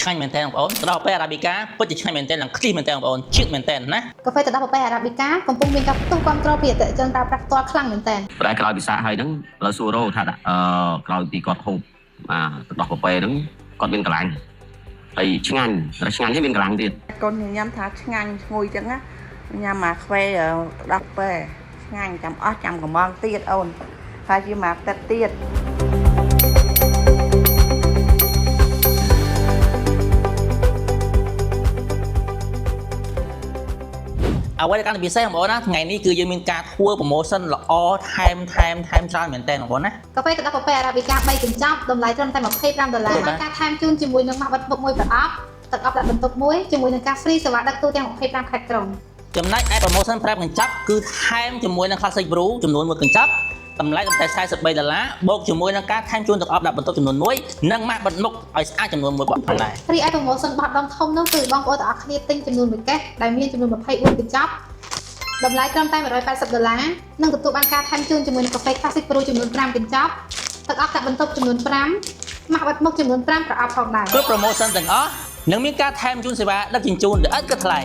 ឆ្ងាញ់មែនតើបងប្អូនទឹកដោះកាហ្វេអារ៉ាប៊ីកាពិតជាឆ្ងាញ់មែនតើនិងគ្រីមមែនតើបងប្អូនជាតិមែនតើណាកាហ្វេទឹកដោះកាហ្វេអារ៉ាប៊ីកាកំពុងមានការផ្ទុះគ្រប់គ្រងពីអតិថិជនប្រើប្រាស់ផ្ទាល់ខ្លាំងមែនតើតែក្រោយពិសាហើយហ្នឹងលើសួររោថាក្រោយពីគាត់ហូបទឹកដោះកាហ្វេហ្នឹងគាត់មានកន្លាញ់ហើយឆ្ងាញ់ហើយមានកន្លាញ់ទៀតកូនញ៉ាំថាឆ្ងាញ់ឈ្ងុយចឹងណាញ៉ាំអាខ្វេទឹកដោះកាហ្វេឆ្ងាញ់ចាំអស់ចាំកំងទៀតអូនហើយជាមកទឹកទៀតអ្វីដែលកាន់តែពិសេសបងប្អូនណាថ្ងៃនេះគឺយើងមានការធ្វើ promotion ល្អថែមច្រើនមែនតើបងប្អូនណាកាហ្វេទឹកដោះកាហ្វេអារ៉ាប៊ីកា3កញ្ចប់តម្លៃត្រឹមតែ$25ហើយការថែមជូនជាមួយនឹងម៉ាស់បិទពុកមួយប្រអប់ទឹកអប់ដាក់បន្ទប់មួយជាមួយនឹងការ free សេវាដឹកទូទាំង25ខេត្តក្រុងចំណែកឯ promotion 5កញ្ចប់គឺថែមជាមួយនឹង Classic Brew ចំនួន1កញ្ចប់តម្លៃត្រឹមតែ$43បូកជាមួយនឹងការថែមជូនទឹកអប់ដាក់បន្ទប់ចំនួន1និងម៉ាស់បិទមុខឲ្យស្អាតចំនួន1ផងដែររីឯ promotion បោះដុំធំនោះគឺបងប្អូនទាំងអស់គ្នាទិញចំនួន1កេសដែលមានចំនួន24កញ្ចប់តម្លៃត្រឹមតែ$180និងទទួលបានការថែមជូនជាមួយនឹងកាហ្វេ Classic Brew ចំនួន5កញ្ចប់ទឹកអប់ដាក់បន្ទប់ចំនួន5ម៉ាស់បិទមុខចំនួន5ប្រអប់ផងដែរគ្រប់ promotion ទាំងអស់នឹងមានការថែមជូនសេវាដឹកជញ្ជូនដែលឥតគិតថ្លៃ